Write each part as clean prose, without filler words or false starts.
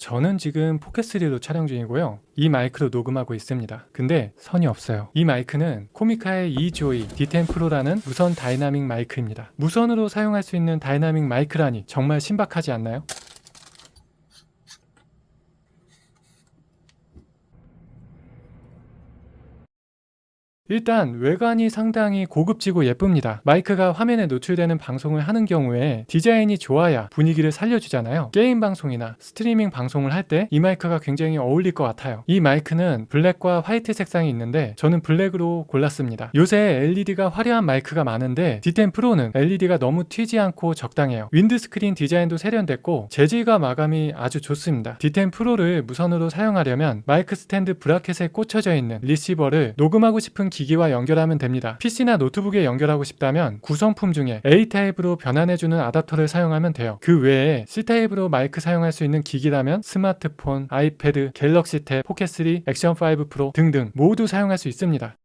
저는 지금 포켓3로 촬영 중이고요. 이 마이크로 녹음하고 있습니다. 근데 선이 없어요. 이 마이크는 코미카의 eJoy D10 Pro라는 무선 다이나믹 마이크입니다. 무선으로 사용할 수 있는 다이나믹 마이크라니 정말 신박하지 않나요? 일단 외관이 상당히 고급지고 예쁩니다. 마이크가 화면에 노출되는 방송을 하는 경우에 디자인이 좋아야 분위기를 살려주잖아요. 게임 방송이나 스트리밍 방송을 할 때 이 마이크가 굉장히 어울릴 것 같아요. 이 마이크는 블랙과 화이트 색상이 있는데 저는 블랙으로 골랐습니다. 요새 LED가 화려한 마이크가 많은데 D10 Pro는 LED가 너무 튀지 않고 적당해요. 윈드스크린 디자인도 세련됐고 재질과 마감이 아주 좋습니다. D10 Pro를 무선으로 사용하려면 마이크 스탠드 브라켓에 꽂혀져 있는 리시버를 녹음하고 싶은 기기와 연결하면 됩니다. PC나 노트북에 연결하고 싶다면 구성품 중에 A타입으로 변환해주는 아답터를 사용하면 돼요. 그 외에 C타입으로 마이크 사용할 수 있는 기기라면 스마트폰, 아이패드, 갤럭시 탭, 포켓3, 액션5 프로 등등 모두 사용할 수 있습니다.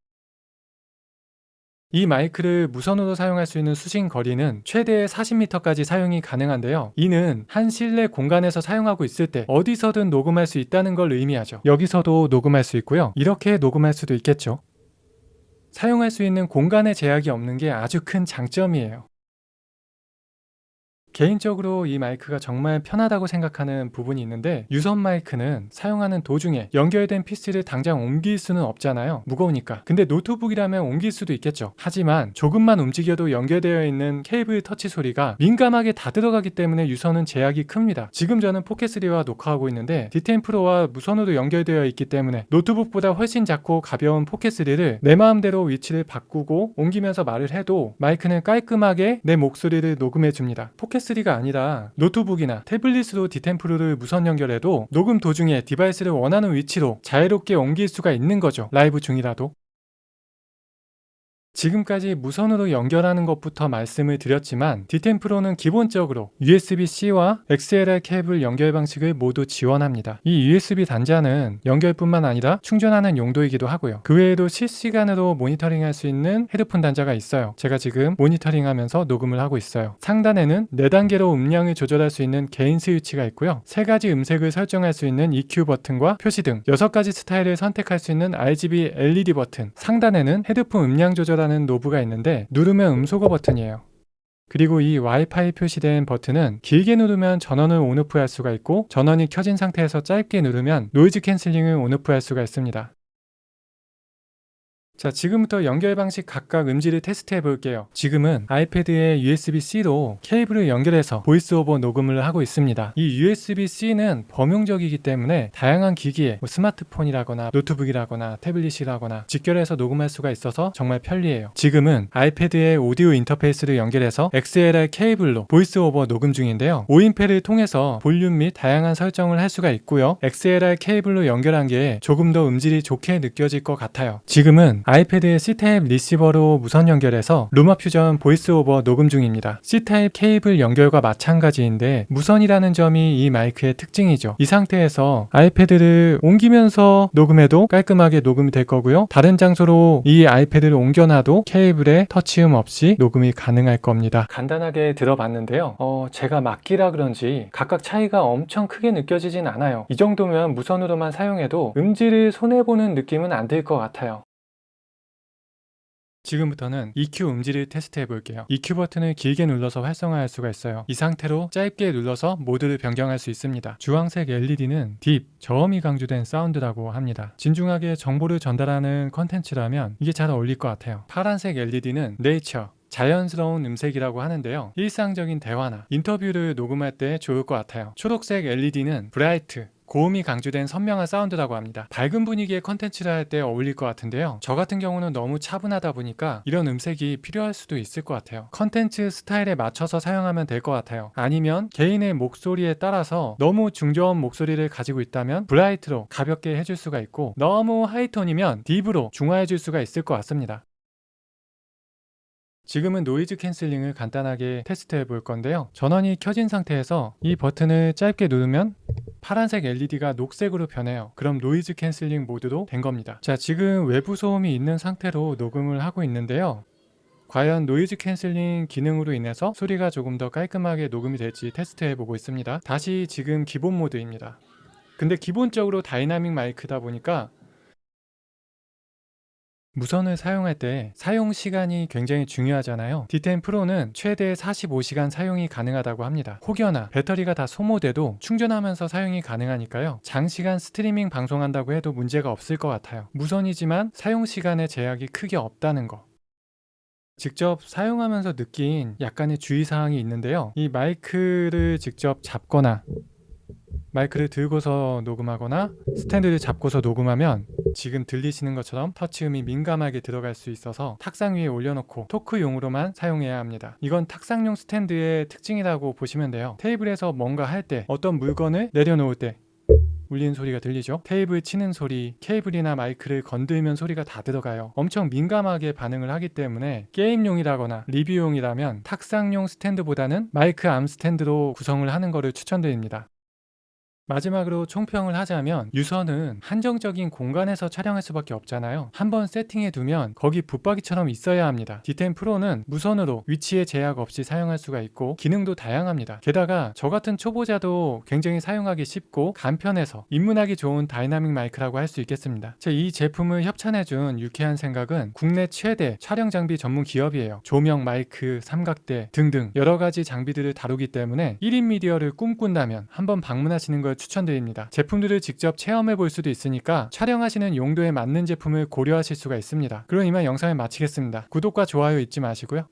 이 마이크를 무선으로 사용할 수 있는 수신 거리는 최대 40m까지 사용이 가능한데요. 이는 한 실내 공간에서 사용하고 있을 때 어디서든 녹음할 수 있다는 걸 의미하죠. 여기서도 녹음할 수 있고요. 이렇게 녹음할 수도 있겠죠. 사용할 수 있는 공간의 제약이 없는 게 아주 큰 장점이에요. 개인적으로 이 마이크가 정말 편하다고 생각하는 부분이 있는데 유선 마이크는 사용하는 도중에 연결된 PC를 당장 옮길 수는 없잖아요. 무거우니까. 근데 노트북이라면 옮길 수도 있겠죠. 하지만 조금만 움직여도 연결되어 있는 케이블 터치 소리가 민감하게 다 들어가기 때문에 유선은 제약이 큽니다. 지금 저는 포켓3와 녹화하고 있는데 D10 Pro와 무선으로 연결되어 있기 때문에 노트북보다 훨씬 작고 가벼운 포켓3를 내 마음대로 위치를 바꾸고 옮기면서 말을 해도 마이크는 깔끔하게 내 목소리를 녹음해 줍니다. 포켓3가 아니라 노트북이나 태블릿으로 D10 Pro를 무선 연결해도 녹음 도중에 디바이스를 원하는 위치로 자유롭게 옮길 수가 있는 거죠. 라이브 중이라도. 지금까지 무선으로 연결하는 것부터 말씀을 드렸지만 D10 Pro는 기본적으로 USB-C와 XLR 케이블 연결 방식을 모두 지원합니다. 이 USB 단자는 연결뿐만 아니라 충전하는 용도이기도 하고요. 그 외에도 실시간으로 모니터링할 수 있는 헤드폰 단자가 있어요. 제가 지금 모니터링하면서 녹음을 하고 있어요. 상단에는 4단계로 음량을 조절할 수 있는 개인 스위치가 있고요. 3가지 음색을 설정할 수 있는 EQ 버튼과 표시 등 6가지 스타일을 선택할 수 있는 RGB LED 버튼, 상단에는 헤드폰 음량 조절하는 노브가 있는데 누르면 음소거 버튼이에요. 그리고 이 와이파이 표시된 버튼은 길게 누르면 전원을 온오프 할 수가 있고 전원이 켜진 상태에서 짧게 누르면 노이즈 캔슬링을 온오프 할 수가 있습니다. 자, 지금부터 연결 방식 각각 음질을 테스트 해볼게요. 지금은 아이패드에 USB-C로 케이블을 연결해서 보이스 오버 녹음을 하고 있습니다. 이 USB-C는 범용적이기 때문에 다양한 기기에 스마트폰이라거나 노트북이라거나 태블릿이라거나 직결해서 녹음할 수가 있어서 정말 편리해요. 지금은 아이패드에 오디오 인터페이스를 연결해서 XLR 케이블로 보이스 오버 녹음 중인데요. 오인패를 통해서 볼륨 및 다양한 설정을 할 수가 있고요. XLR 케이블로 연결한 게 조금 더 음질이 좋게 느껴질 것 같아요. 지금은 아이패드의 C타입 리시버로 무선 연결해서 루마퓨전 보이스 오버 녹음 중입니다. C타입 케이블 연결과 마찬가지인데 무선이라는 점이 이 마이크의 특징이죠. 이 상태에서 아이패드를 옮기면서 녹음해도 깔끔하게 녹음이 될 거고요. 다른 장소로 이 아이패드를 옮겨놔도 케이블에 터치음 없이 녹음이 가능할 겁니다. 간단하게 들어봤는데요. 제가 막기라 그런지 각각 차이가 엄청 크게 느껴지진 않아요. 이 정도면 무선으로만 사용해도 음질을 손해보는 느낌은 안 들 것 같아요. 지금부터는 EQ 음질을 테스트 해볼게요. EQ 버튼을 길게 눌러서 활성화할 수가 있어요. 이 상태로 짧게 눌러서 모드를 변경할 수 있습니다. 주황색 LED는 딥, 저음이 강조된 사운드라고 합니다. 진중하게 정보를 전달하는 컨텐츠라면 이게 잘 어울릴 것 같아요. 파란색 LED는 네이처, 자연스러운 음색이라고 하는데요. 일상적인 대화나 인터뷰를 녹음할 때 좋을 것 같아요. 초록색 LED는 브라이트, 고음이 강조된 선명한 사운드라고 합니다. 밝은 분위기의 컨텐츠를 할 때 어울릴 것 같은데요. 저 같은 경우는 너무 차분하다 보니까 이런 음색이 필요할 수도 있을 것 같아요. 컨텐츠 스타일에 맞춰서 사용하면 될 것 같아요. 아니면 개인의 목소리에 따라서 너무 중저음 목소리를 가지고 있다면 브라이트로 가볍게 해줄 수가 있고 너무 하이톤이면 딥으로 중화해줄 수가 있을 것 같습니다. 지금은 노이즈 캔슬링을 간단하게 테스트 해볼 건데요. 전원이 켜진 상태에서 이 버튼을 짧게 누르면 파란색 LED가 녹색으로 변해요. 그럼 노이즈 캔슬링 모드로 된 겁니다. 자, 지금 외부 소음이 있는 상태로 녹음을 하고 있는데요. 과연 노이즈 캔슬링 기능으로 인해서 소리가 조금 더 깔끔하게 녹음이 될지 테스트 해보고 있습니다. 다시 지금 기본 모드입니다. 근데 기본적으로 다이나믹 마이크다 보니까 무선을 사용할 때 사용 시간이 굉장히 중요하잖아요. D10 프로는 최대 45시간 사용이 가능하다고 합니다. 혹여나 배터리가 다 소모돼도 충전하면서 사용이 가능하니까요. 장시간 스트리밍 방송한다고 해도 문제가 없을 것 같아요. 무선이지만 사용 시간에 제약이 크게 없다는 거. 직접 사용하면서 느낀 약간의 주의사항이 있는데요. 이 마이크를 직접 잡거나 마이크를 들고서 녹음하거나 스탠드를 잡고서 녹음하면 지금 들리시는 것처럼 터치음이 민감하게 들어갈 수 있어서 탁상 위에 올려놓고 토크용으로만 사용해야 합니다. 이건 탁상용 스탠드의 특징이라고 보시면 돼요. 테이블에서 뭔가 할 때, 어떤 물건을 내려놓을 때 울리는 소리가 들리죠? 테이블 치는 소리, 케이블이나 마이크를 건들면 소리가 다 들어가요. 엄청 민감하게 반응을 하기 때문에 게임용이라거나 리뷰용이라면 탁상용 스탠드보다는 마이크 암 스탠드로 구성을 하는 것을 추천드립니다. 마지막으로 총평을 하자면 유선은 한정적인 공간에서 촬영할 수밖에 없잖아요. 한번 세팅해 두면 거기 붙박이처럼 있어야 합니다. D10 프로는 무선으로 위치에 제약 없이 사용할 수가 있고 기능도 다양합니다. 게다가 저 같은 초보자도 굉장히 사용하기 쉽고 간편해서 입문하기 좋은 다이나믹 마이크라고 할 수 있겠습니다. 이 제품을 협찬해준 유쾌한 생각은 국내 최대 촬영 장비 전문 기업이에요. 조명, 마이크, 삼각대 등등 여러가지 장비들을 다루기 때문에 1인 미디어를 꿈꾼다면 한번 방문하시는 걸 추천드립니다. 제품들을 직접 체험해 볼 수도 있으니까 촬영하시는 용도에 맞는 제품을 고려하실 수가 있습니다. 그럼 이만 영상을 마치겠습니다. 구독과 좋아요 잊지 마시고요.